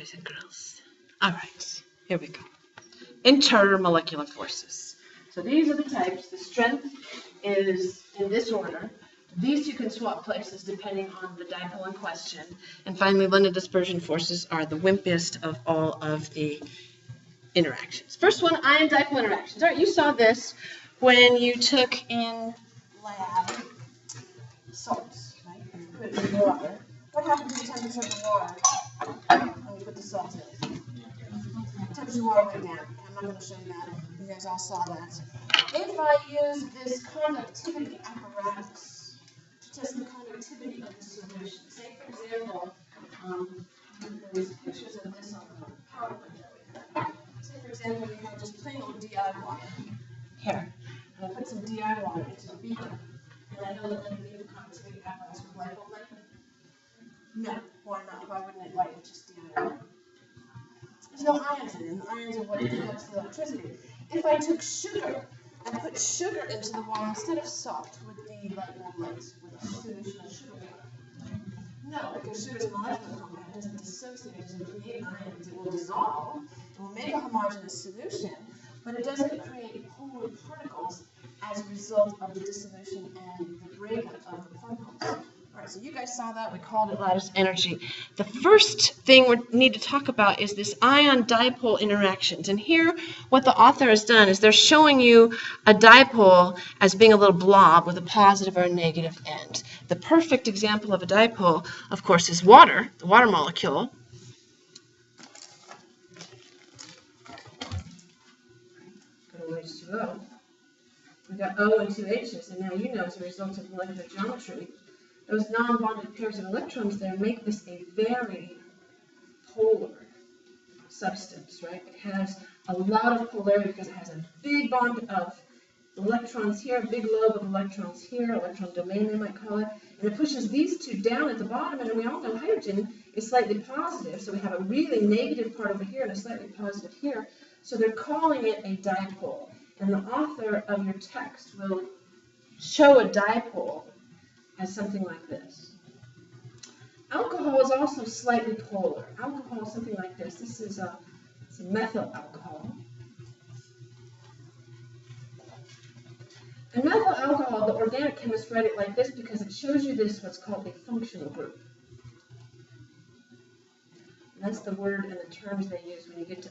boys and girls. All right, here we go. Intermolecular forces. So these are the types. The strength is in this order. These two can swap places depending on the dipole in question. And finally, London dispersion forces are the wimpiest of all of the interactions. First one, ion dipole interactions. All right, you saw this when you took in lab salts, right? And you put it in water. What happens to the temperature of the water when you put the salt in? The temperature of the water went down. I'm not going to show you that. You guys all saw that. If I use this conductivity apparatus to test the conductivity of the solution, say for example, there's pictures of this on the PowerPoint that we have. Say for example, we have just plain old DI water here. And I put some DI water into the beaker. And I know that underneath the conductivity apparatus would light bulb light. No, why not? Why wouldn't it light with just DI water? There's no ions in it, and the ions are what conducts the electricity. If I took sugar and put sugar into the water instead of salt, would the light bulb light with a solution of sugar water? No, because sugar is a molecular compound. It doesn't dissociate, it doesn't create ions. It will dissolve, it will make a homogeneous solution, but it doesn't create polar particles as a result of the dissolution and the breakup of the particles. All right, so you guys saw that. We called it lattice energy. The first thing we need to talk about is this ion-dipole interactions. And here, what the author has done is they're showing you a dipole as being a little blob with a positive or a negative end. The perfect example of a dipole, of course, is water, the water molecule. Got a ways to go. We've got O and two H's, and now you know as a result of molecular geometry, those non-bonded pairs of electrons there make this a very polar substance, right? It has a lot of polarity because it has a big bond of electrons here, a big lobe of electrons here, electron domain they might call it, and it pushes these two down at the bottom, and we all know hydrogen is slightly positive, so we have a really negative part over here and a slightly positive here, so they're calling it a dipole. And the author of your text will show a dipole as something like this. Alcohol is also slightly polar. Alcohol is something like this. This is a methyl alcohol. And methyl alcohol, the organic chemists write it like this because it shows you this, what's called a functional group. And that's the word and the terms they use when you get to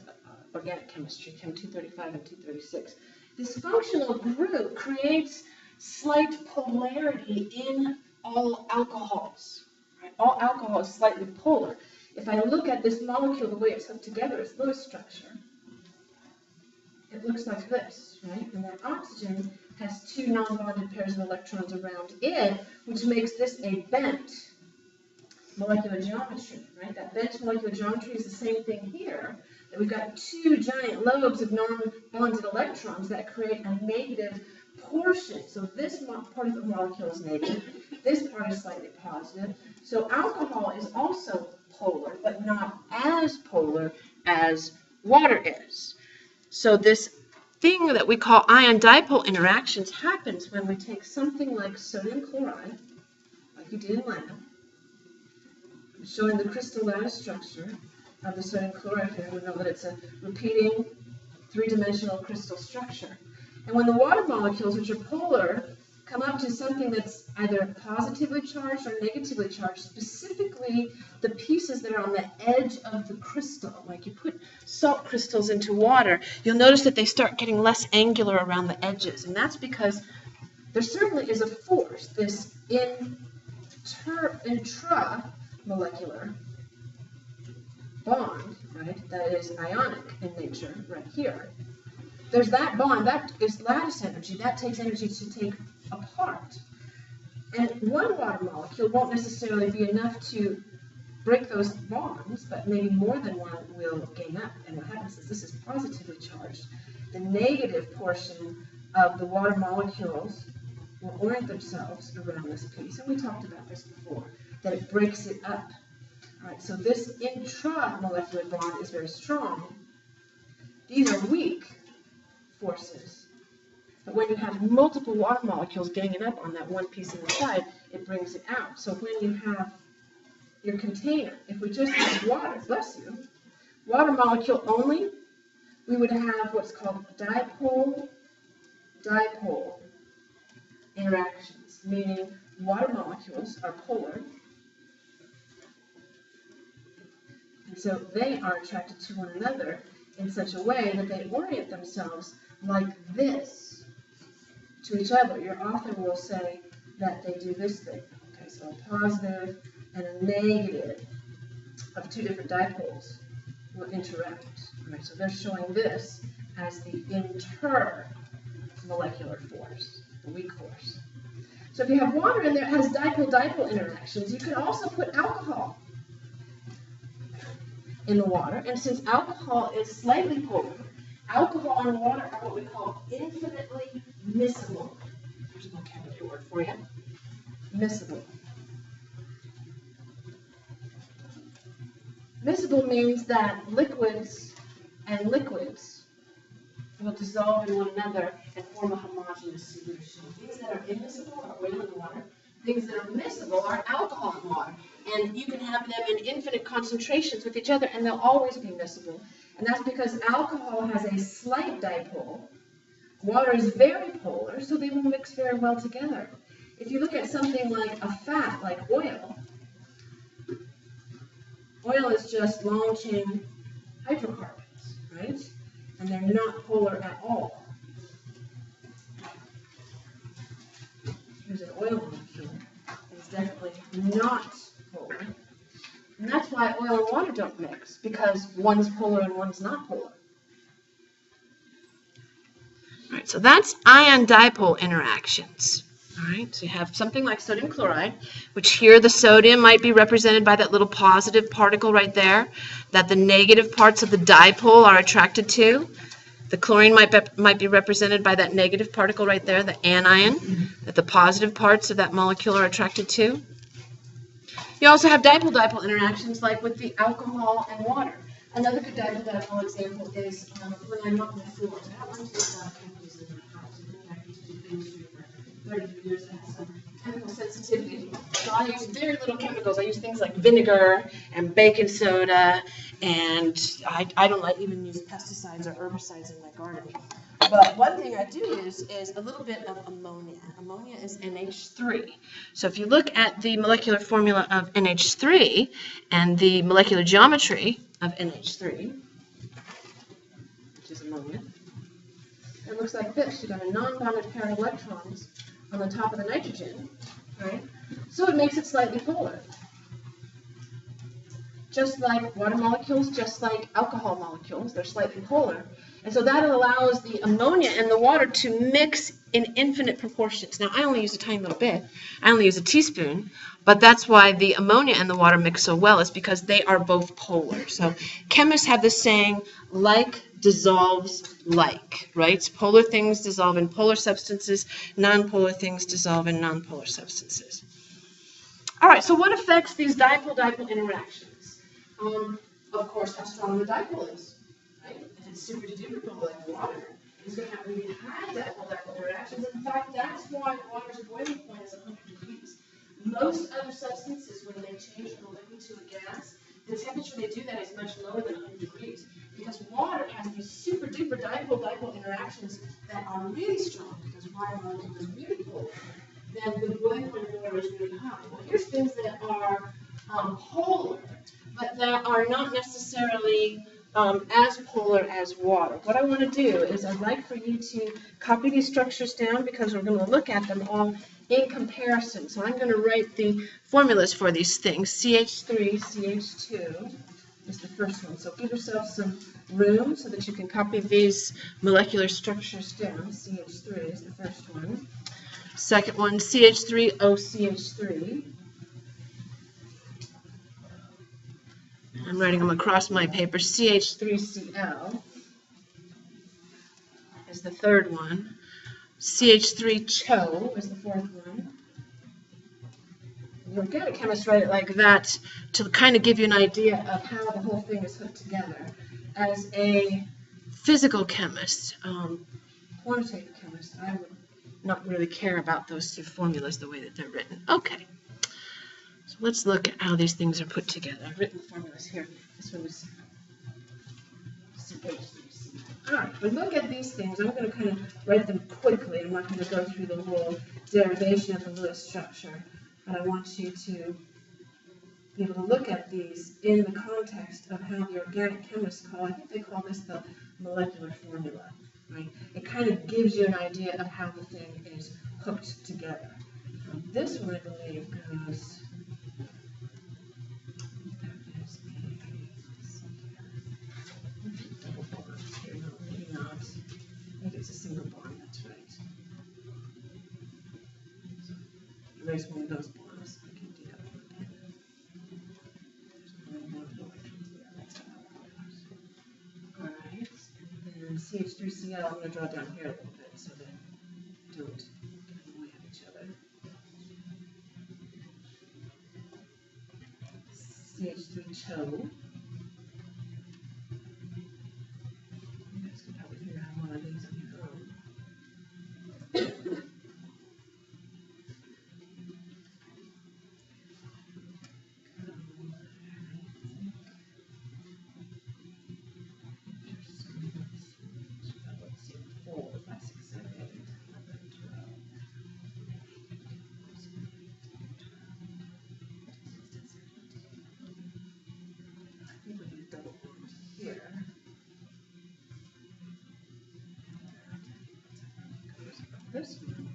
organic chemistry, Chem 235 and 236. This functional group creates slight polarity in all alcohols. Right? All alcohol is slightly polar. If I look at this molecule, the way it's hooked together, its Lewis structure, it looks like this, right? And that oxygen has two non-bonded pairs of electrons around it, which makes this a bent molecular geometry, right? That bent molecular geometry is the same thing here. That we've got two giant lobes of non-bonded electrons that create a negative portion. So this part of the molecule is negative. This part is slightly positive. So alcohol is also polar, but not as polar as water is. So this thing that we call ion-dipole interactions happens when we take something like sodium chloride, like you did in lab, showing the crystal lattice structure of the sodium chloride here. We know that it's a repeating three-dimensional crystal structure. And when the water molecules, which are polar, come up to something that's either positively charged or negatively charged, specifically the pieces that are on the edge of the crystal, like you put salt crystals into water, you'll notice that they start getting less angular around the edges. And that's because there certainly is a force, this intramolecular bond, right, that is ionic in nature right here. There's that bond, that is lattice energy, that takes energy to take apart. And one water molecule won't necessarily be enough to break those bonds, but maybe more than one will gain up. And what happens is this is positively charged. The negative portion of the water molecules will orient themselves around this piece. And we talked about this before, that it breaks it up. All right, so this intramolecular bond is very strong. These are weak forces. But when you have multiple water molecules ganging up on that one piece inside, it brings it out. So when you have your container, if we just have water, bless you, water molecule only, we would have what's called dipole-dipole interactions, meaning water molecules are polar, and so they are attracted to one another in such a way that they orient themselves like this to each other. Your author will say that they do this thing. Okay, so a positive and a negative of two different dipoles will interact. All right, so they're showing this as the intermolecular force, the weak force. So if you have water in there that has dipole-dipole interactions, you can also put alcohol in the water. And since alcohol is slightly polar, alcohol and water are what we call infinitely miscible. There's a vocabulary word for you. Miscible. Miscible means that liquids and liquids will dissolve in one another and form a homogeneous solution. Things that are immiscible are oil and water. Things that are miscible are alcohol and water. And you can have them in infinite concentrations with each other, and they'll always be miscible. And that's because alcohol has a slight dipole. Water is very polar, so they will mix very well together. If you look at something like a fat, like oil, oil is just long-chain hydrocarbons, right? And they're not polar at all. Here's an oil molecule. It's definitely not polar. And that's why oil and water don't mix, because one's polar and one's not polar. All right, so that's ion-dipole interactions. All right, so you have something like sodium chloride, which here the sodium might be represented by that little positive particle right there, that the negative parts of the dipole are attracted to. The chlorine might be represented by that negative particle right there, the anion, that the positive parts of that molecule are attracted to. You also have dipole-dipole interactions like with the alcohol and water. Another good dipole-dipole example is when I'm up on the floor. I don't want to take chemicals in my house. I've been back to do chemistry for 30 years. I have some chemical sensitivity. So I use very little chemicals. I use things like vinegar and baking soda, and I don't even use pesticides or herbicides in my garden. But one thing I do use is a little bit of ammonia. Ammonia is NH3. So if you look at the molecular formula of NH3 and the molecular geometry of NH3, which is ammonia, it looks like this. You've got a non-bonded pair of electrons on the top of the nitrogen, right? So it makes it slightly polar. Just like water molecules, just like alcohol molecules, they're slightly polar. And so that allows the ammonia and the water to mix in infinite proportions. Now, I only use a tiny little bit. I only use a teaspoon, but that's why the ammonia and the water mix so well, is because they are both polar. So chemists have this saying, like dissolves like, right? Polar things dissolve in polar substances, nonpolar things dissolve in nonpolar substances. All right, so what affects these dipole-dipole interactions? Of course, how strong the dipole is. If it's super duper polar like water, it's going to have really high dipole-dipole interactions. In fact, that's why water's boiling point is 100 degrees. Most other substances, when they change from a liquid to a gas, the temperature they do that is much lower than 100 degrees. Because water has these super duper dipole-dipole interactions that are really strong, because water molecule is really polar. Then the boiling point of water is really high. Well, here's things that are polar, but that are not necessarily as polar as water. What I want to do is I'd like for you to copy these structures down, because we're going to look at them all in comparison. So I'm going to write the formulas for these things. CH3, CH2 is the first one. So give yourself some room so that you can copy these molecular structures down. CH3 is the first one. Second one, CH3OCH3. I'm writing them across my paper. CH3Cl is the third one. CH3CHO is the fourth one. You'll get a chemist write it like that to kind of give you an idea of how the whole thing is hooked together. As a physical chemist, quantitative chemist, I would not really care about those two formulas the way that they're written. Okay. So let's look at how these things are put together. I've written the formulas here. This one was CH3C. All right, but look at these things. I'm going to kind of write them quickly. I'm not going to go through the whole derivation of the Lewis structure, but I want you to be able to look at these in the context of how the organic chemists call, I think they call this the molecular formula, right? It kind of gives you an idea of how the thing is hooked together. This one, I believe, goes, double bonds here, no, maybe not. I think it's a single bond, that's right. So, erase one of those bonds. I can do that with a pen. Alright, and then CH3Cl, I'm going to draw down here a little bit so they don't get in the way of each other. CH3CHO. You guys can probably figure out one of these on your own. This one.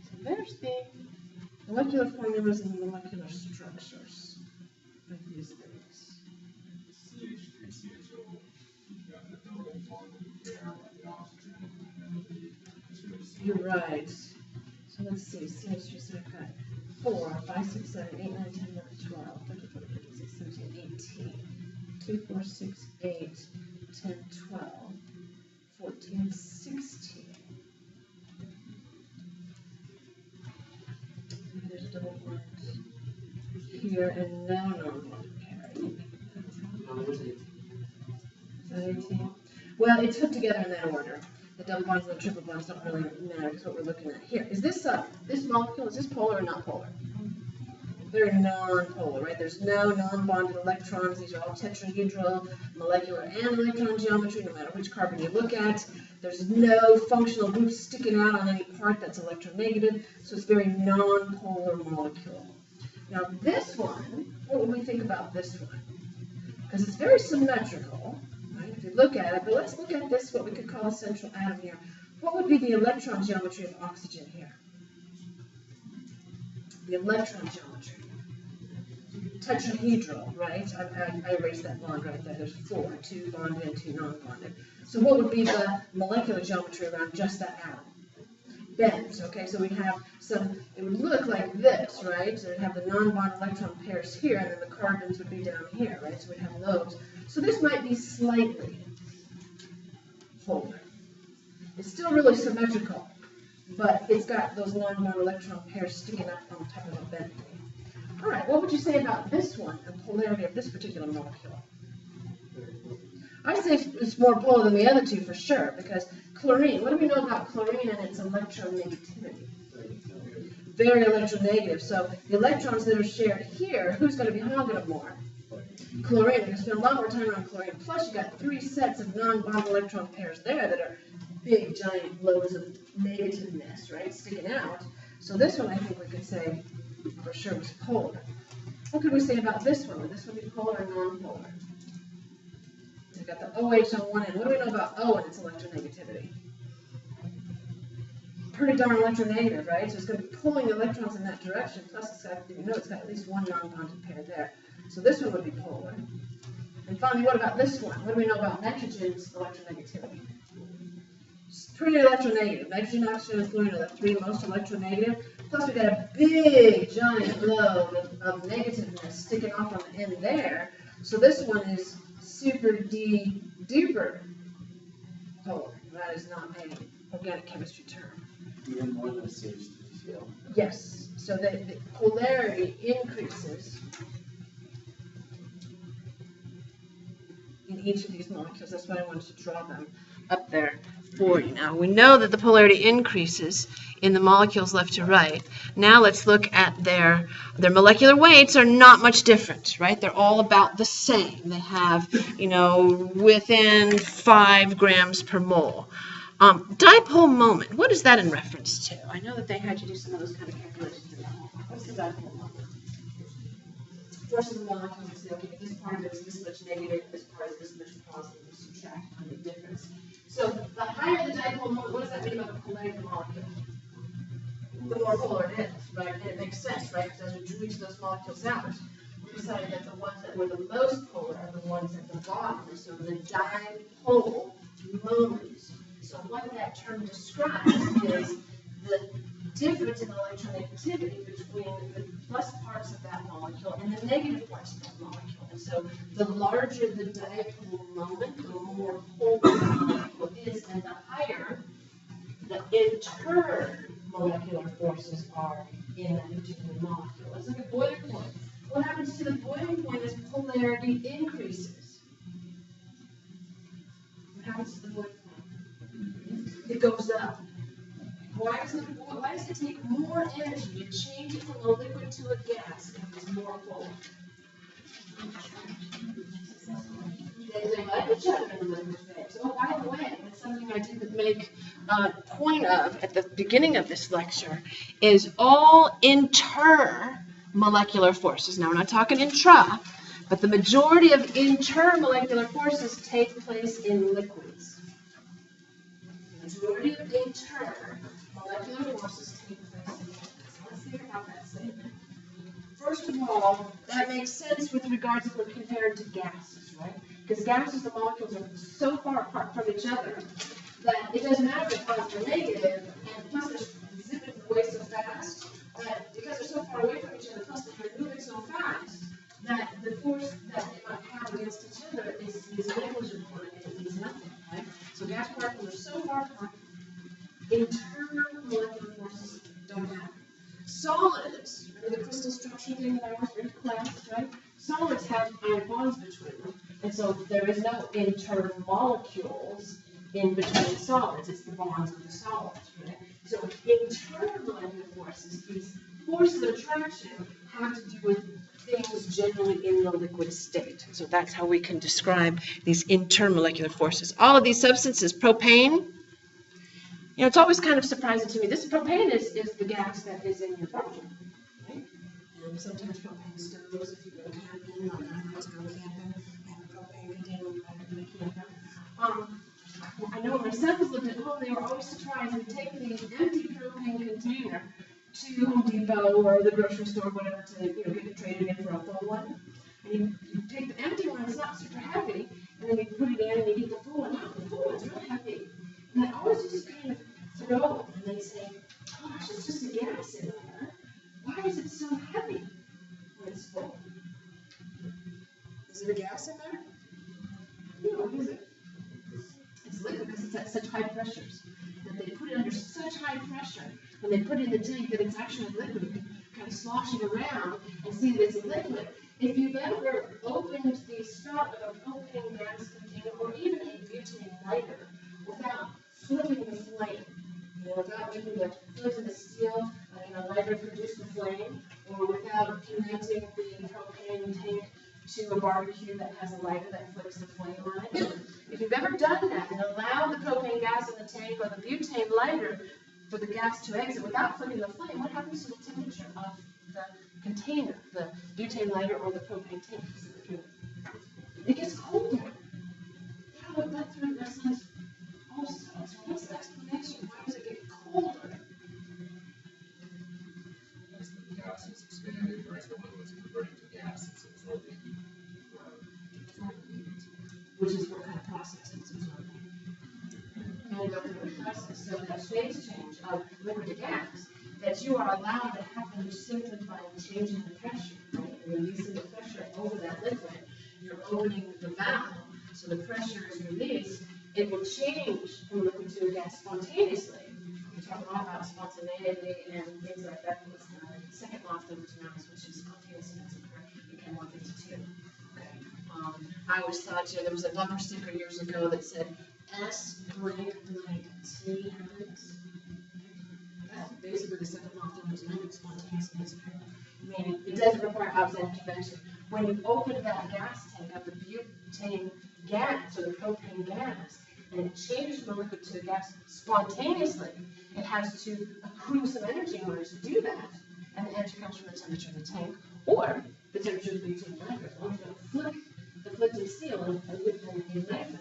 So there's the molecular formulas and the molecular structures of these things. CH3CHO, you've got the double bond pair with the oxygen and the You're right. So let's see, CH3, I've got 4, 5, 6, 7, 8, 9, 10, 11, 12, 13, 14, 15, 16, 17, 18. 2, 4, 6, 8, 10, 12, 14, 16. And there's a double bond here and no non-bonded pair. Is that 18? Well, it's put together in that order. The double bonds and the triple bonds don't really matter because what we're looking at here. Is this this molecule, is this polar or not polar? They're non-polar, right? There's no non-bonded electrons. These are all tetrahedral, molecular and electron geometry, no matter which carbon you look at. There's no functional group sticking out on any part that's electronegative, so it's very non-polar molecule. Now this one, what would we think about this one? Because it's very symmetrical, right? If you look at it, but let's look at this, what we could call a central atom here. What would be the electron geometry of oxygen here? The electron geometry. Tetrahedral, right? I erased that bond right there. There's 4, 2 bonded and 2 non-bonded. So what would be the molecular geometry around just that atom? Bends, okay? So we'd have some, it would look like this, right? So we'd have the non-bond electron pairs here, and then the carbons would be down here, right? So we'd have those. So this might be slightly polar. It's still really symmetrical, but it's got those non-bond electron pairs sticking up on top of a bent thing. All right, what would you say about this one, the polarity of this particular molecule? I say it's more polar than the other two for sure, because chlorine, what do we know about chlorine and its electronegativity? Very electronegative. So the electrons that are shared here, who's going to be hogging them more? Chlorine. You're going to spend a lot more time on chlorine. Plus, you got 3 sets of non-bond electron pairs there that are big, giant loads of negativeness, right, sticking out. So this one, I think we could say for sure was polar. What could we say about this one? Would this one be polar or non-polar? We've got the OH on one end. What do we know about O and its electronegativity? Pretty darn electronegative, right? So it's going to be pulling electrons in that direction. Plus, it's got, you know, it's got at least one non-bonded pair there. So this one would be polar. And finally, what about this one? What do we know about nitrogen's electronegativity? It's pretty electronegative. Nitrogen, oxygen, and fluorine are the 3 most electronegative. Plus, we've got a big, giant load of negativeness sticking off on the end there. So this one is super duper polar. That is not an organic chemistry term. Even more than CH3CL. Yes. So the polarity increases in each of these molecules. That's why I wanted to draw them up there for you. Now, we know that the polarity increases in the molecules left to right. Now let's look at their molecular weights are not much different, right? They're all about the same. They have, within 5 grams per mole. Dipole moment, what is that in reference to? I know that they had you do some of those kind of calculations. What's the dipole moment? Force of the molecule and say, okay, this part of it is this much negative, this part is this much positive, we subtract on the difference. So the higher the dipole moment, what does that mean about the polarity of the molecule? The more polar it is, right? And it makes sense, right? Because as we drew each of those molecules out, we decided that the ones that were the most polar are the ones at the bottom. So the dipole moment. So what that term describes is the difference in electronegativity between the plus parts of that molecule and the negative parts of that molecule. And so the larger the dipole moment, the more polar the molecule is, and the higher the intermolecular forces are in that particular molecule. Let's look at boiling point. What happens to the boiling point as polarity increases? What happens to the boiling point? It goes up. Why does it take more energy to change it from a liquid to a gas if it's more polar? They like each other in the liquid phase. Oh, by the way, that's something I didn't make a point of at the beginning of this lecture, is all intermolecular forces. Now, we're not talking intra, but the majority of intermolecular forces take place in liquids. The majority of intermolecular forces take place in liquids. Let's think about that statement. First of all, that makes sense with regards if we're compared to gases, right? Because gases, the molecules are so far apart from each other that it doesn't matter if they're positive or negative, and plus they're zipping away so fast that because they're so far away from each other, plus they're moving so fast that the force that they might have against each other is negligible and it means nothing, right? So gas particles are so far apart, intermolecular forces don't happen. Solids, remember the crystal structure thing that I was in class, right? Solids have ion bonds between them, and so there is no intermolecules in between solids. It's the bonds of the solids, right? So intermolecular forces, these forces of attraction, have to do with things generally in the liquid state. So that's how we can describe these intermolecular forces. All of these substances, propane, it's always kind of surprising to me. This propane is the gas that is in your phone, right? And sometimes propane stoves, if you go camping, or I was going camping, have a propane container in the camper. I know when my son was living at home, they were always surprised. We'd take the empty propane container to Home Depot or the grocery store, whatever, to get it traded in for a full one. And you take the empty one, it's not super heavy, and then you put it in and you get the full one out. The full one's really heavy. And I always just kind of throw them, and they say, gosh, it's just a gas in there. Why is it so heavy when it's full? Is it a gas in there? No, what is it? It's liquid because it's at such high pressures. That they put it under such high pressure when they put it in the tank that it's actually liquid. You can kind of slosh it around and see that it's liquid. If you've ever opened the spout of a propane gas container or even a butane lighter without flipping the flame, without making the flint of the steel in a lighter produce the flame, or without connecting the propane tank to a barbecue that has a lighter that flicks the flame on it. If you've ever done that and allowed the propane gas in the tank or the butane lighter for the gas to exit without flicking the flame, what happens to the temperature of the container, the butane lighter or the propane tank? It gets colder. Yeah, but that's what that sounds also. So what's the explanation? Why does it get colder? As the gas is expanding, or as the liquid's converting to gas, it's absorbing heat Which is what kind of process it's absorbing. And go through a process. So that phase change of liquid to gas that you are allowed to happen simply by changing the pressure, right? And releasing the pressure over that liquid. You're opening the valve, so the pressure is released. It will change from liquid to a gas spontaneously. We talk a lot about spontaneity and things like that. It's the second law of thermodynamics, which is spontaneous events occur in Chem 152. Okay. I always thought there was a bumper sticker years ago that said S blank like T happens. That's basically the second law of thermodynamics, spontaneous. Meaning it doesn't require outside intervention. When you open that gas tank up, the butane gas or the propane gas, and it changes from liquid to gas spontaneously, it has to accrue some energy in order to do that. And the energy comes from the temperature of the tank or the temperature of the butane reactor. As long as you don't flick the flitting seal and ignite the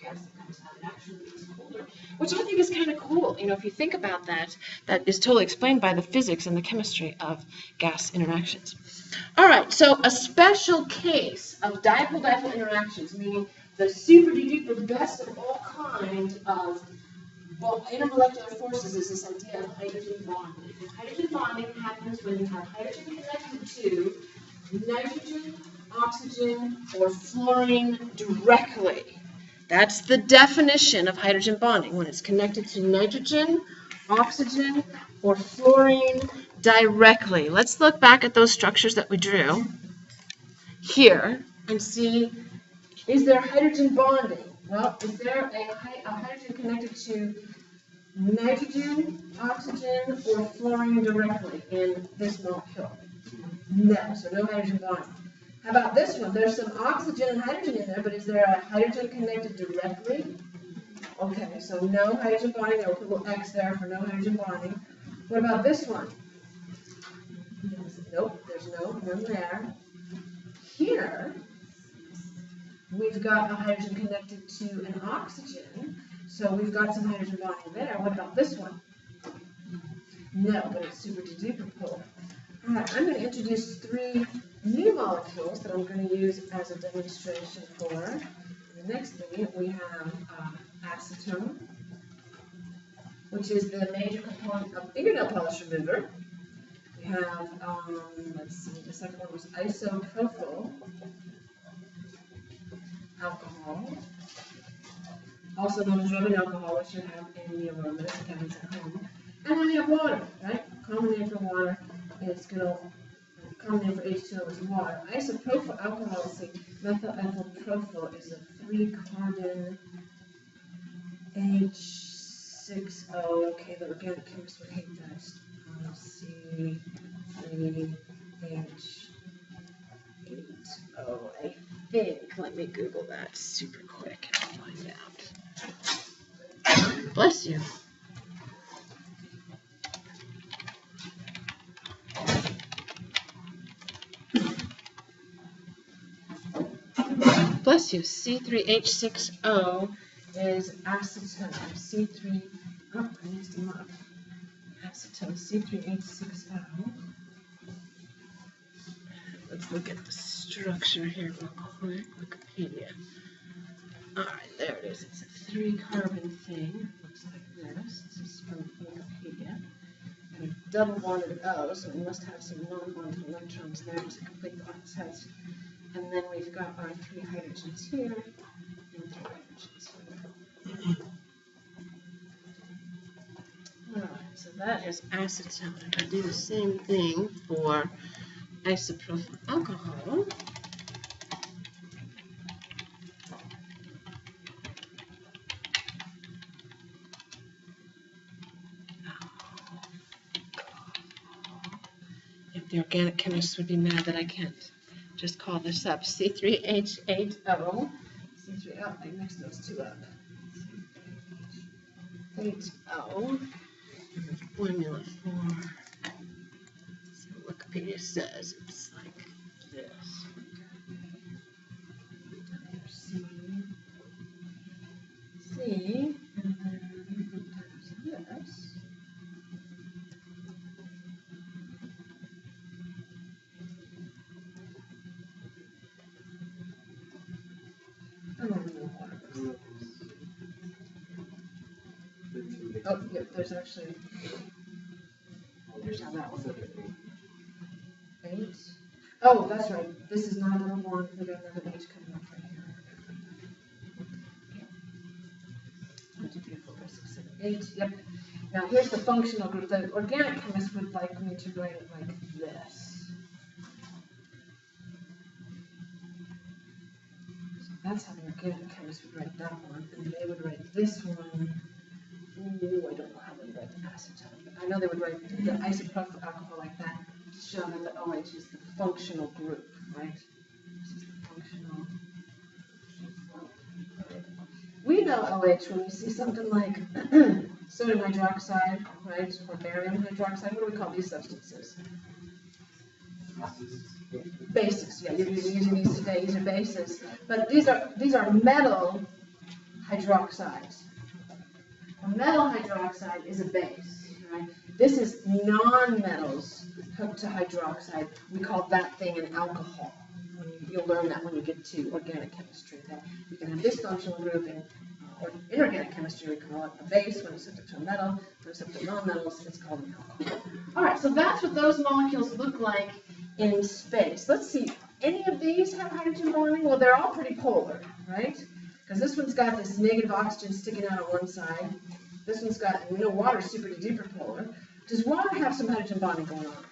gas that comes out, it actually gets colder. Which I think is kind of cool. You know, if you think about that, that is totally explained by the physics and the chemistry of gas interactions. All right, so a special case of dipole-dipole interactions, meaning the super-duper best of all kind of intermolecular forces, is this idea of hydrogen bonding. And hydrogen bonding happens when you have hydrogen connected to nitrogen, oxygen, or fluorine directly. That's the definition of hydrogen bonding, when it's connected to nitrogen, oxygen, or fluorine directly. Let's look back at those structures that we drew here and see, is there hydrogen bonding? Well, is there a hydrogen connected to nitrogen, oxygen, or fluorine directly in this molecule? No, so no hydrogen bonding. How about this one? There's some oxygen and hydrogen in there, but is there a hydrogen connected directly? Okay, so no hydrogen bonding there. We'll put a little X there for no hydrogen bonding. What about this one? Nope, there's none there. Here, we've got a hydrogen connected to an oxygen, so we've got some hydrogen bonding there. What about this one? No, but it's super duper polar. All right, I'm going to introduce 3 new molecules that I'm going to use as a demonstration for. In the next thing, we have acetone, which is the major component of fingernail polish remover. We have, let's see, the second one was isopropyl alcohol, also known as rubbing alcohol, which you have in the aromas cabinets at home. And then we have water, right? Common name for water is common name for H2O is water. Isopropyl alcohol, let's see, methyl ethyl propyl is a 3-carbon H6O. Okay, the organic chemist would hate that. C3H8O. I think. Let me Google that super quick and find out. Bless you. Bless you. C3H6O is acetone. C3, oh, I mixed them up. Acetone, C3H6O. Let's look at the structure here real quick. Wikipedia. Alright, there it is. It's a 3-carbon thing. Looks like this. This is from Wikipedia. And a double bonded O, so we must have some non-bonded electrons there to complete the octet. And then we've got our 3 hydrogens here and 3 hydrogens here. Alright, so that is acetone. I do the same thing for isopropyl alcohol. If the organic chemists would be mad that I can't just call this up. C3H8O. C3O, I mixed those 2 up. 8O. And the formula for, so Wikipedia says it's like this. C, and then times this. Oh, yep, there's actually, here's how that one. 8. Oh, that's right. This is not another one. We got another H coming up right here. 1, 2, 3, 4, 5, 6, 7, 8. Yep. Now here's the functional group. The organic chemist would like me to write it like this. So that's how the organic chemists would write that one, and they would write this one. Ooh, I don't know how they would write the acetone, but I know they would write the isopropyl alcohol like that to show that the OH is the functional group, right? This is the functional group. We know OH when we see something like sodium hydroxide, right, or barium hydroxide. What do we call these substances? Bases. Yeah, you're using these today. These are bases, but these are metal hydroxides. A metal hydroxide is a base, right? This is non-metals hooked to hydroxide. We call that thing an alcohol. You'll learn that when you get to organic chemistry. That you can have this functional group in inorganic chemistry. We call it a base when it's hooked to a metal. When it's hooked to non-metals, it's called an alcohol. All right, so that's what those molecules look like in space. Let's see. Any of these have hydrogen bonding? Well, they're all pretty polar, right? Because this one's got this negative oxygen sticking out on one side. This one's got, we know water's super duper polar. Does water have some hydrogen bonding going on?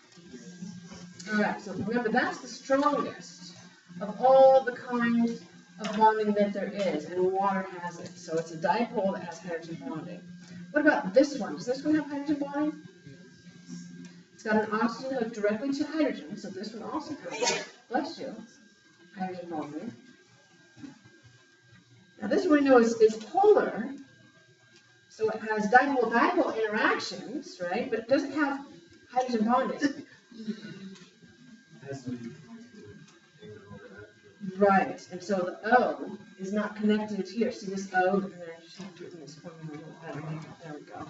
All right, so remember that's the strongest of all the kinds of bonding that there is, and water has it. So it's a dipole that has hydrogen bonding. What about this one? Does this one have hydrogen bonding? It's got an oxygen hooked directly to hydrogen, so this one also has, bless you, hydrogen bonding. Now this one we know is polar, so it has dipole-dipole interactions, right? But it doesn't have hydrogen bonding. Right, and so the O is not connected here. See this O? And then I just have to do this formula a little better. There we go.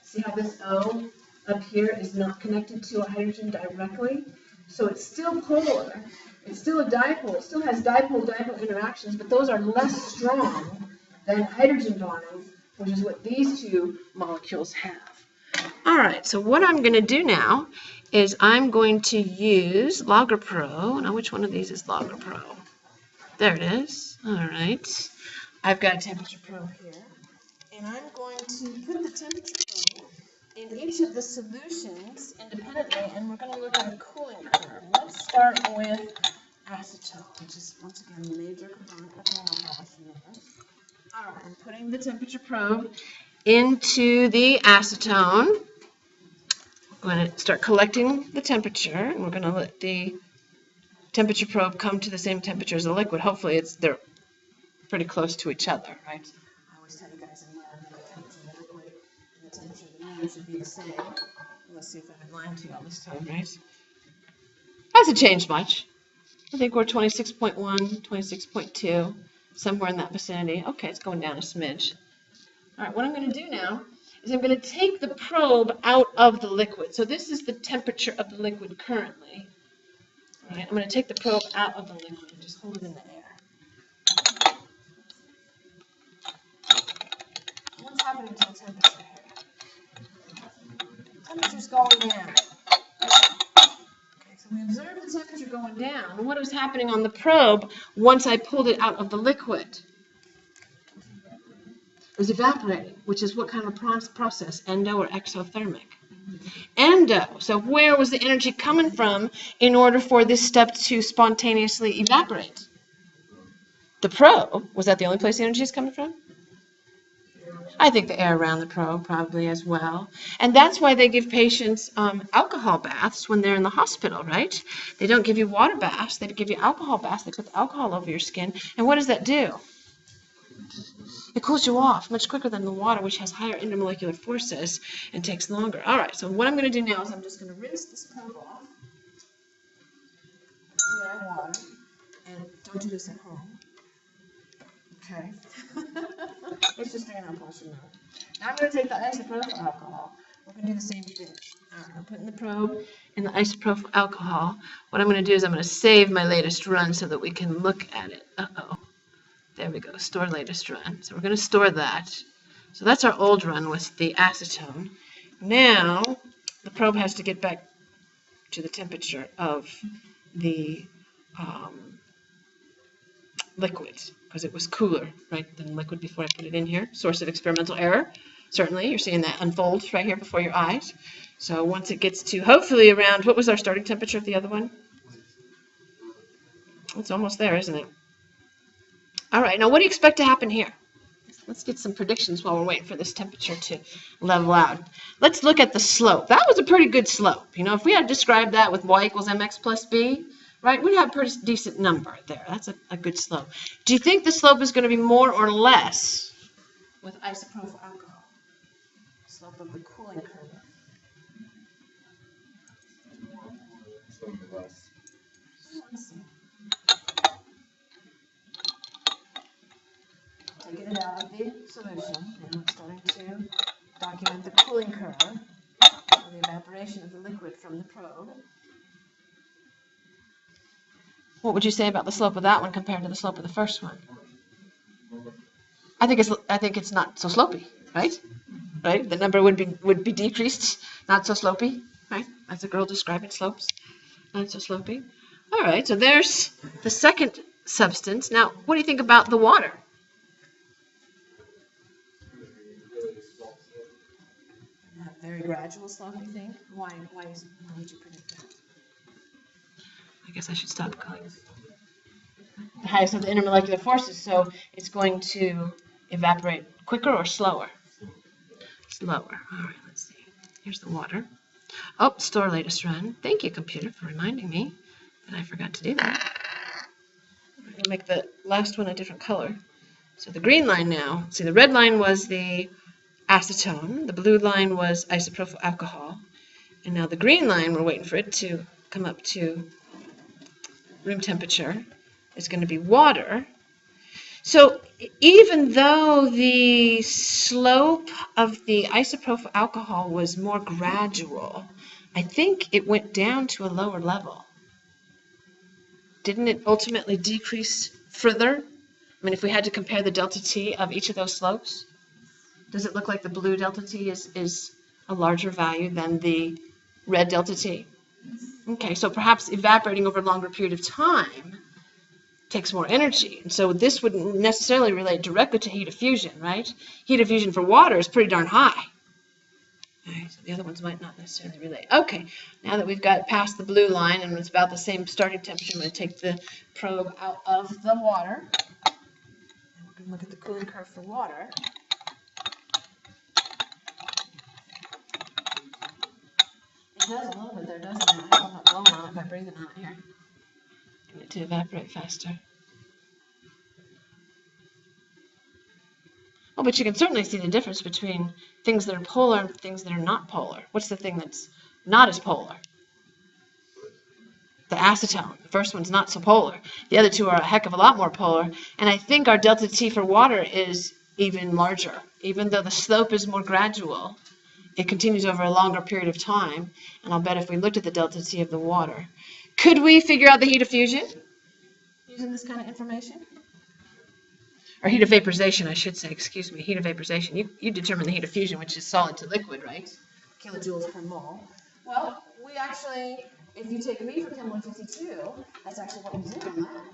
See how this O up here is not connected to a hydrogen directly? So it's still polar. It's still a dipole. It still has dipole-dipole interactions, but those are less strong than hydrogen bonding, which is what these two molecules have. All right, so what I'm going to do now is I'm going to use Logopro. Now, which one of these is Logopro? There it is. All right. I've got a temperature probe here, and I'm going to put the temperature probe in each of the solutions independently, and we're going to look at a cooling curve. Let's start with acetone, which is, once again, the major component of nanoplasm. All right, I'm putting the temperature probe into the acetone. I'm going to start collecting the temperature, and we're going to let the temperature probe come to the same temperature as the liquid. Hopefully, they're pretty close to each other, right? I always tell you guys in lab that the temperature of the liquid and the temperature of the mean should be the same. Let's see if I've been lying to you all this time, right? Hasn't changed much. I think we're 26.1, 26.2, somewhere in that vicinity. Okay, it's going down a smidge. All right, what I'm going to do now is I'm going to take the probe out of the liquid. So this is the temperature of the liquid currently. All right, I'm going to take the probe out of the liquid and just hold it in the air. What's happening to the temperature here? Temperature's going down. Okay, so we observe the temperature going down. And what was happening on the probe once I pulled it out of the liquid? It was evaporating, which is what kind of a process, endo or exothermic? Endo. So where was the energy coming from in order for this step to spontaneously evaporate? The probe. Was that the only place the energy is coming from? I think the air around the probe probably as well. And that's why they give patients alcohol baths when they're in the hospital, right? They don't give you water baths. They give you alcohol baths. They put the alcohol over your skin. And what does that do? It cools you off much quicker than the water, which has higher intermolecular forces and takes longer. All right, so what I'm going to do now is I'm just going to rinse this probe off. Yeah, water. And don't do this at home. Okay. It's just an impulsion now. Now I'm going to take the isopropyl alcohol. We're going to do the same thing. All right, I'm putting the probe in the isopropyl alcohol. What I'm going to do is I'm going to save my latest run so that we can look at it. Uh-oh. There we go, store latest run. So we're going to store that. So that's our old run with the acetone. Now, the probe has to get back to the temperature of the liquid, because it was cooler, right, than liquid before I put it in here. Source of experimental error. Certainly, you're seeing that unfold right here before your eyes. So once it gets to, hopefully around, what was our starting temperature of the other one? It's almost there, isn't it? All right, now what do you expect to happen here? Let's get some predictions while we're waiting for this temperature to level out. Let's look at the slope. That was a pretty good slope. You know, if we had described that with y equals mx plus b, right, we'd have a pretty decent number there. That's a good slope. Do you think the slope is going to be more or less with isopropyl alcohol? Slope of the cooling curve. Let's see. Taking it out of the solution, and we're starting to document the cooling curve, or the evaporation of the liquid from the probe. What would you say about the slope of that one compared to the slope of the first one? I think it's not so slopey, right? Right? The number would be decreased, not so slopey, right? That's a girl describing slopes, not so slopey. All right, so there's the second substance. Now, what do you think about the water? Very gradual slope, you think? Why would you predict that? I guess I should stop going. The highest of the intermolecular forces, so it's going to evaporate quicker or slower? Slower. All right, let's see. Here's the water. Oh, store latest run. Thank you, computer, for reminding me that I forgot to do that. I'm going to make the last one a different color. So the green line now, see the red line was the acetone, the blue line was isopropyl alcohol, and now the green line, we're waiting for it to come up to room temperature, is going to be water. So even though the slope of the isopropyl alcohol was more gradual, I think it went down to a lower level. Didn't it ultimately decrease further? I mean, if we had to compare the delta T of each of those slopes, does it look like the blue delta T is a larger value than the red delta T? Okay, so perhaps evaporating over a longer period of time takes more energy. And so this wouldn't necessarily relate directly to heat of fusion, right? Heat of fusion for water is pretty darn high. All right, so the other ones might not necessarily relate. Okay, now that we've got past the blue line and it's about the same starting temperature, I'm going to take the probe out of the water. And we're going to look at the cooling curve for water. It does a little bit there, doesn't it? I'm not blowing on it by breathing on it here. Get it to evaporate faster. Oh, but you can certainly see the difference between things that are polar and things that are not polar. What's the thing that's not as polar? The acetone. The first one's not so polar. The other two are a heck of a lot more polar. And I think our delta T for water is even larger. Even though the slope is more gradual, it continues over a longer period of time. And I'll bet if we looked at the delta T of the water, could we figure out the heat of fusion using this kind of information? Or heat of vaporization, I should say, excuse me, heat of vaporization. You determine the heat of fusion, which is solid to liquid, right? Kilojoules per mole. Well, we actually, if you take me from Chem 152, that's actually what you do on that.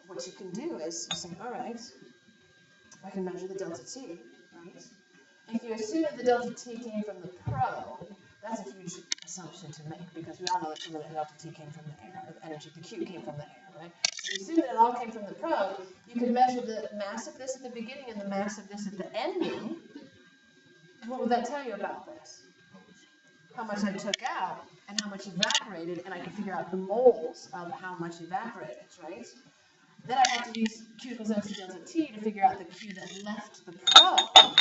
What you can do is you say, all right, I can measure the delta T, right? If you assume that the delta T came from the probe, that's a huge assumption to make because we all know that the delta T came from the air, the energy, the Q came from the air, right? So you assume that it all came from the probe, you can measure the mass of this at the beginning and the mass of this at the ending. What would that tell you about this? How much I took out and how much evaporated, and I can figure out the moles of how much evaporated, right? Then I have to use Q equals MC delta T to figure out the Q that left the probe.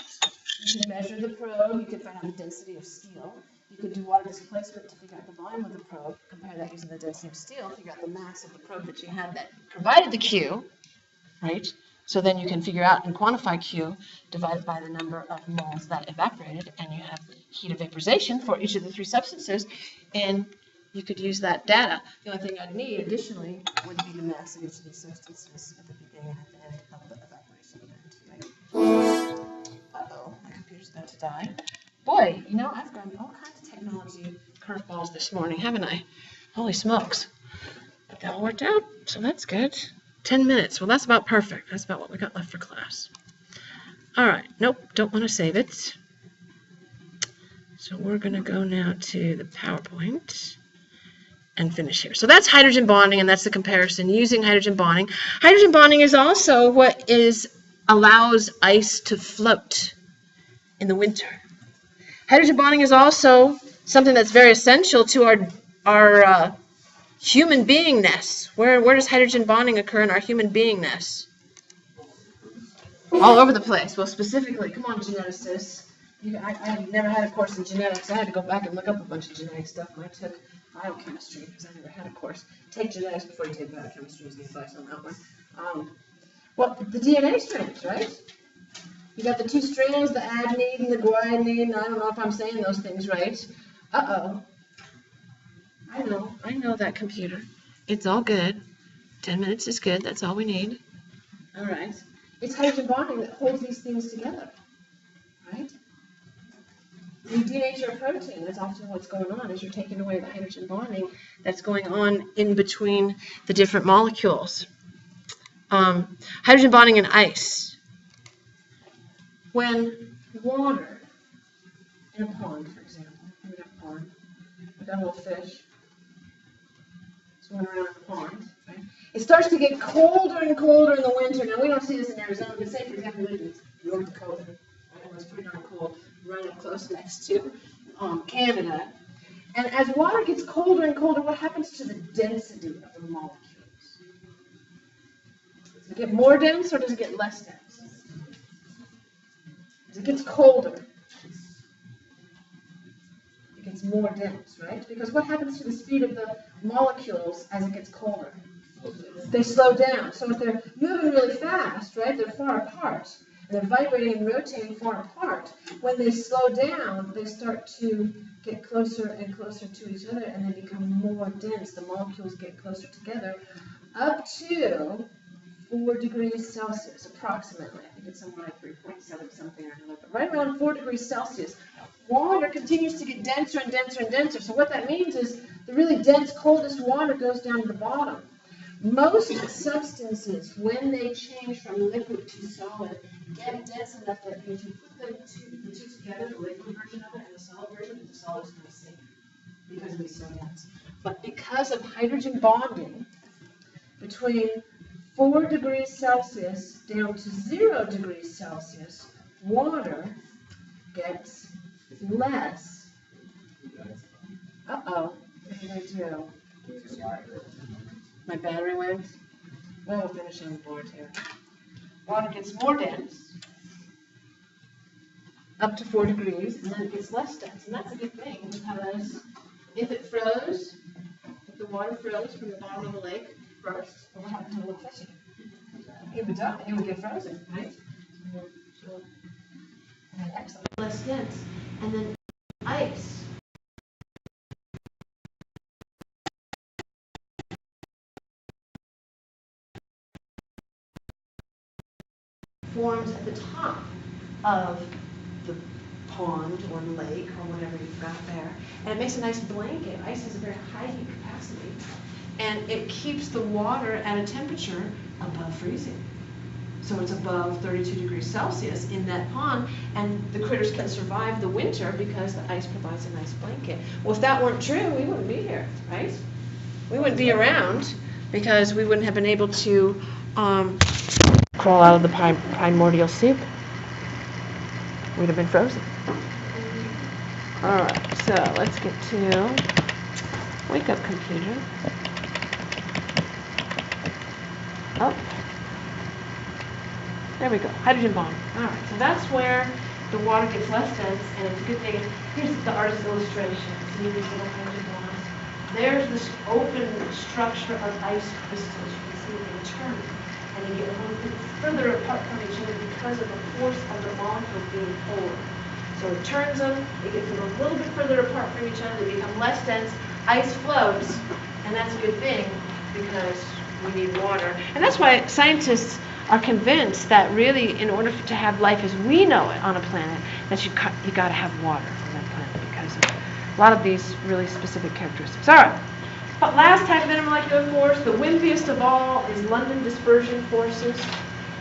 You can measure the probe, you can find out the density of steel. You can do water displacement to figure out the volume of the probe, compare that using the density of steel, figure out the mass of the probe that you had that provided the Q, right? So then you can figure out and quantify Q divided by the number of moles that evaporated, and you have heat of vaporization for each of the three substances, and you could use that data. The only thing I'd need additionally would be the mass of each of these substances at the beginning and at the end of the evaporation event, right? Uh-oh, my computer's about to die. Boy, you know, I've gotten all kinds of technology curveballs this morning, haven't I? Holy smokes. But that all worked out, so that's good. 10 minutes. Well, that's about perfect. That's about what we got left for class. All right. Nope, don't want to save it. So we're going to go now to the PowerPoint. and finish here. So that's hydrogen bonding, and that's the comparison using hydrogen bonding. Hydrogen bonding is also what allows ice to float in the winter. Hydrogen bonding is also something that's very essential to our human beingness. Where does hydrogen bonding occur in our human beingness? All over the place. Well, specifically, come on, geneticists. I've never had a course in genetics. I had to go back and look up a bunch of genetic stuff when I took biochemistry because I never had a course. Take genetics before you take biochemistry is the advice on that one. Well, the DNA strands, right? You got the two strands, the adenine and the guanine. I don't know if I'm saying those things right. Uh-oh. I know that computer. It's all good. 10 minutes is good. That's all we need. All right. It's hydrogen bonding that holds these things together, right? You denature a protein. That's often what's going on is you're taking away the hydrogen bonding that's going on in between the different molecules. Hydrogen bonding in ice. When water in a pond, for example, we got a pond, we got a little fish swimming around in the pond, right? It starts to get colder and colder in the winter. Now, we don't see this in Arizona, but say, for example, in North Dakota, right? It was pretty darn cold, right up close next to Canada. And as water gets colder and colder, what happens to the density of the molecules? Does it get more dense or does it get less dense? As it gets colder, it gets more dense, right? Because what happens to the speed of the molecules as it gets colder? They slow down. So if they're moving really fast, right, they're far apart, and they're vibrating and rotating far apart. When they slow down, they start to get closer and closer to each other, and they become more dense. The molecules get closer together, up to 4 degrees Celsius, approximately. I think it's somewhere like 3.7 something or another, but right around 4 degrees Celsius. Water continues to get denser and denser and denser. So what that means is the really dense, coldest water goes down to the bottom. Most substances, when they change from liquid to solid, get dense enough that if you put the two together, the liquid version of it and the solid version, the solid is going to sink because it's so dense. But because of hydrogen bonding between 4 degrees Celsius down to 0 degrees Celsius, water gets less. Uh-oh, what did I do? My battery went. Well, we'll finish on the board here. Water gets more dense, up to 4 degrees, and then it gets less dense. And that's a good thing because if it froze, if the water froze from the bottom of the lake first, what would happen to the little fishy? It would die. It would get frozen, right? Excellent. Less dense. And then ice. Forms at the top of the pond or lake or whatever you've got there. And it makes a nice blanket. Ice has a very high heat capacity. And it keeps the water at a temperature above freezing. So it's above 32 degrees Celsius in that pond, and the critters can survive the winter because the ice provides a nice blanket. Well, if that weren't true, we wouldn't be here, right? We wouldn't be around because we wouldn't have been able to crawl out of the primordial soup. We'd have been frozen. All right, so let's get to wake up, computer. Oh, there we go. Hydrogen bond. All right, so that's where the water gets less dense, and it's a good thing. Here's the artist's illustration. See these little hydrogen bonds. There's this open structure of ice crystals. You can see they turn, and they get a little bit further apart from each other because of the force of the molecule being polar. So it turns them, it gets them a little bit further apart from each other, they become less dense, ice floats, and that's a good thing because we need water. And that's why scientists are convinced that really, in order to have life as we know it on a planet, that you got to have water on that planet because of a lot of these really specific characteristics. All right. But last type of intermolecular force, the wimpiest of all, is London dispersion forces.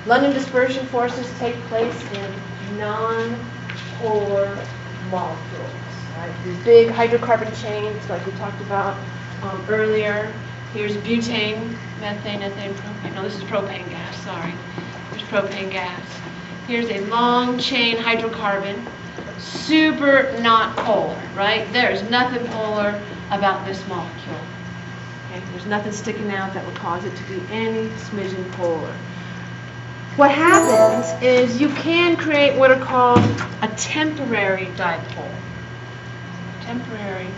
London dispersion forces take place in non-polar molecules. Right? These big hydrocarbon chains, like we talked about earlier. Here's butane, methane, ethane, propane. No, this is propane gas, sorry. Here's propane gas. Here's a long chain hydrocarbon, super not polar, right? There's nothing polar about this molecule. Okay? There's nothing sticking out that would cause it to be any smidgen polar. What happens is you can create what are called a temporary dipole. Temporary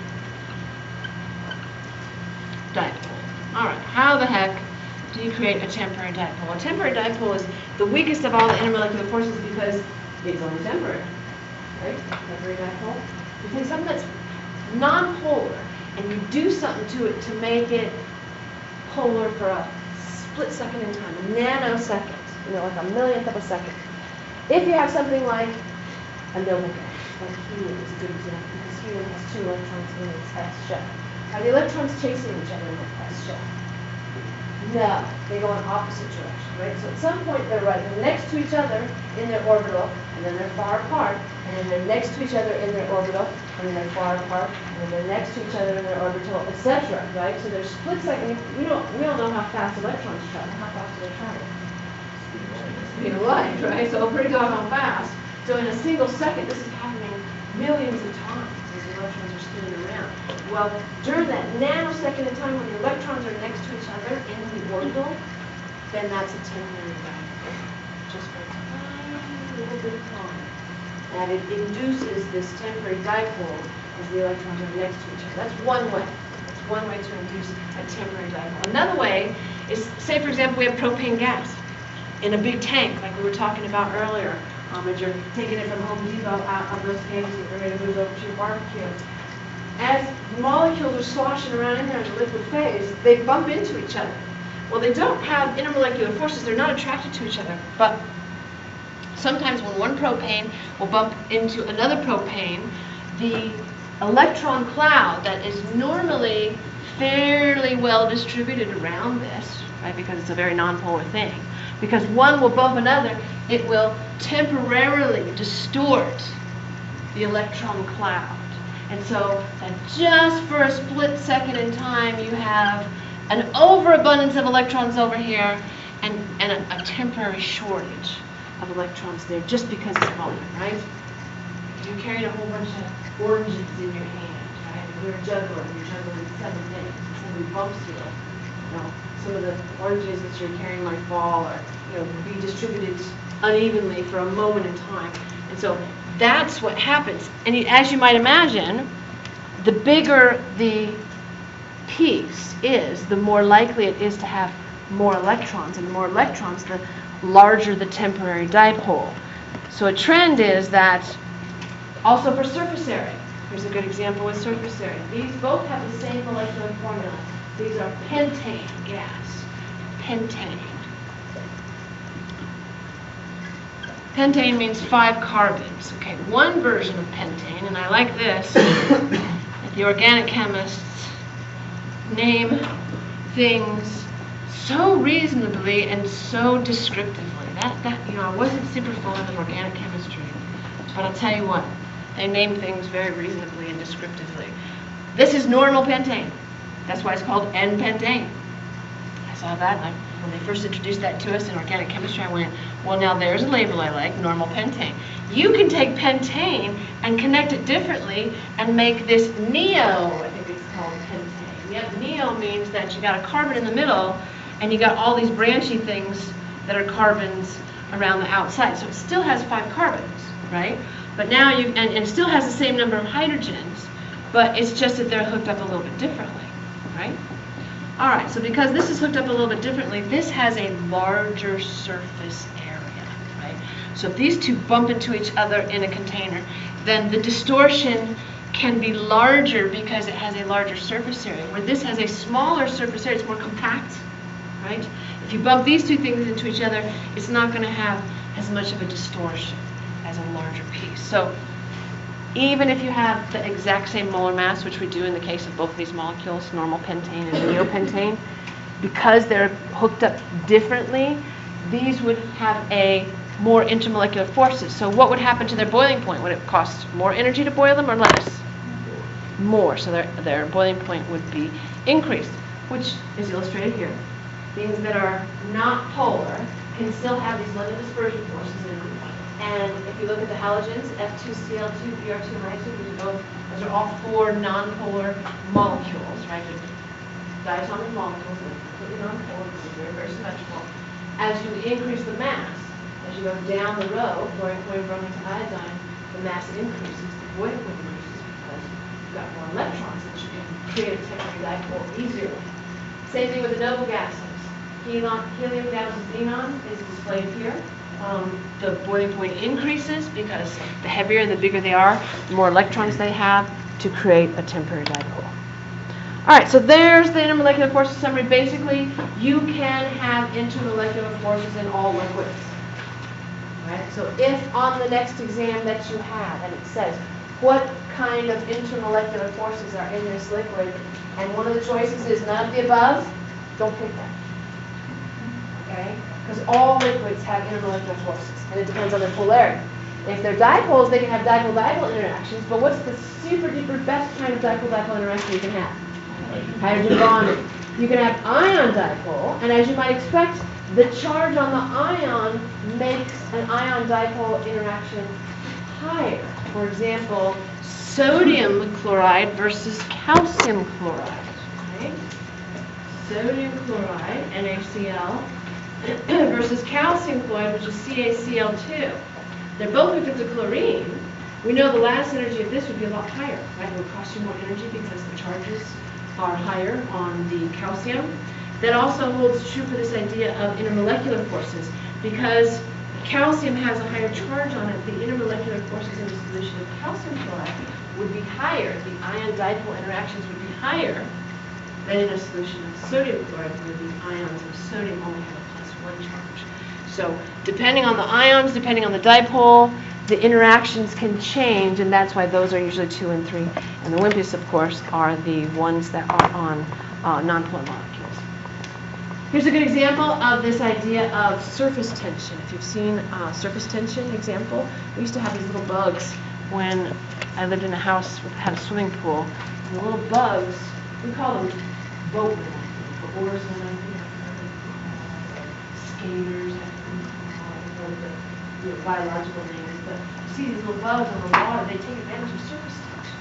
dipole. All right, how the heck do you create a temporary dipole? A temporary dipole is the weakest of all the intermolecular forces because it's only temporary, right? Temporary dipole. You take something that's non-polar and you do something to it to make it polar for a split second in time, a nanosecond, like a millionth of a second. If you have something like a noble gas, like helium is a good example because helium has 2 electrons in its S shell. Are the electrons chasing each other in the S shell? No, they go in opposite directions, right? So at some point they're right next to each other in their orbital, and then they're far apart, and then they're next to each other in their orbital, and then they're far apart, and then they're next to each other in their orbital, etc. Right? So there's split second. We all know how fast electrons travel. How fast do they travel? Speed of light, right? So pretty doggone fast. So in a single second, this is happening millions of times as the electrons are spinning around. Well, during that nanosecond of time when the electrons are next to each other in the orbital, then that's a temporary dipole, just for a tiny little bit of time. And it induces this temporary dipole as the electrons are next to each other. That's one way. That's one way to induce a temporary dipole. Another way is, say for example, we have propane gas in a big tank, like we were talking about earlier. As you're taking it from Home Depot out of those tanks and you're ready to move over to your barbecue. As molecules are sloshing around in there in the liquid phase, they bump into each other. Well, they don't have intermolecular forces. They're not attracted to each other. But sometimes when one propane will bump into another propane, the electron cloud that is normally fairly well distributed around this, right, because it's a very nonpolar thing, because one will bump another, it will temporarily distort the electron cloud. And so that just for a split second in time, you have an overabundance of electrons over here and a temporary shortage of electrons there just because it's volume, right? You're carrying a whole bunch of oranges in your hand, right? If you're a juggler and you're juggling 7 things and somebody bumps you, some of the oranges that you're carrying might fall or be distributed unevenly for a moment in time. And so that's what happens. And as you might imagine, the bigger the piece is, the more likely it is to have more electrons. And the more electrons, the larger the temporary dipole. So a trend is that also for surface area. Here's a good example with surface area. These both have the same molecular formula. These are pentane gas. Pentane. Pentane means 5 carbons. Okay, one version of pentane, and I like this, that the organic chemists name things so reasonably and so descriptively. I wasn't super fond of organic chemistry, but I'll tell you what, they name things very reasonably and descriptively. This is normal pentane. That's why it's called N-pentane. I saw that, and when they first introduced that to us in organic chemistry, I went, well, now there's a label I like, normal pentane. You can take pentane and connect it differently and make this neo, I think it's called pentane. Yep, neo means that you got a carbon in the middle and you got all these branchy things that are carbons around the outside. So it still has 5 carbons, right? But now and it still has the same number of hydrogens, but it's just that they're hooked up a little bit differently, right? All right, so because this is hooked up a little bit differently, this has a larger surface area, right? So if these two bump into each other in a container, then the distortion can be larger because it has a larger surface area. Where this has a smaller surface area, it's more compact, right? If you bump these two things into each other, it's not going to have as much of a distortion as a larger piece. So even if you have the exact same molar mass, which we do in the case of both of these molecules, normal pentane and neopentane, because they're hooked up differently, these would have a more intermolecular forces. So what would happen to their boiling point? Would it cost more energy to boil them or less? More. So their boiling point would be increase, which is illustrated here. Things that are not polar can still have these London dispersion forces in them. And if you look at the halogens, F2Cl2, Br2, and I2, those are all 4 nonpolar molecules, right? They're diatomic molecules, and they're completely nonpolar, because they're very, very symmetrical. As you increase the mass, as you go down the row, fluorine, chlorine, bromine to iodine, the mass increases, the boiling point increases, because you've got more electrons that you can create a temporary dipole easier. Same thing with the noble gases. Helium, gas, and xenon is displayed here. The boiling point increases because the heavier and the bigger they are, the more electrons they have to create a temporary dipole. All right, so there's the intermolecular forces summary. Basically, you can have intermolecular forces in all liquids. All right, so if on the next exam that you have, and it says, what kind of intermolecular forces are in this liquid, and one of the choices is none of the above, don't pick that. Okay? Because all liquids have intermolecular forces, and it depends on their polarity. If they're dipoles, they can have dipole-dipole interactions, but what's the super-duper best kind of dipole-dipole interaction you can have? Hydrogen bonding. You can have ion dipole, and as you might expect, the charge on the ion makes an ion-dipole interaction higher. For example, sodium chloride versus calcium chloride. Right? Sodium chloride, NaCl, versus calcium chloride, which is CaCl2. They're both because of chlorine. We know the last energy of this would be a lot higher, right? It would cost you more energy because the charges are higher on the calcium. That also holds true for this idea of intermolecular forces, because calcium has a higher charge on it. The intermolecular forces in the solution of calcium chloride would be higher. The ion-dipole interactions would be higher than in a solution of sodium chloride, where the ions of sodium only have a +1 charge. So depending on the ions, depending on the dipole, the interactions can change, and that's why those are usually 2 and 3. And the wimpiest, of course, are the ones that are on nonpolar molecules. Here's a good example of this idea of surface tension. If you've seen surface tension example, we used to have these little bugs when I lived in a house that had a swimming pool. And the little bugs, we call them boatmen, or oarsmen, skaters, biological names. But you see these little bugs on the water, they take advantage of surface tension.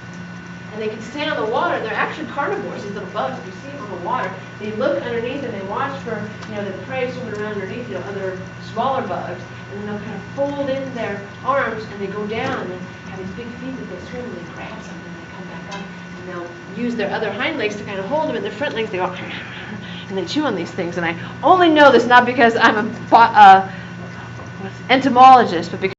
And they can stay on the water. They're actually carnivores, these little bugs. If you see them on the water, they look underneath and they watch for, the prey swimming around underneath, other smaller bugs. And then they'll kind of fold in their arms and they go down and they have these big feet that they swim and they grab something and they come back up. And they'll use their other hind legs to kind of hold them, and their front legs, they go and they chew on these things. And I only know this not because I'm a entomologist, but because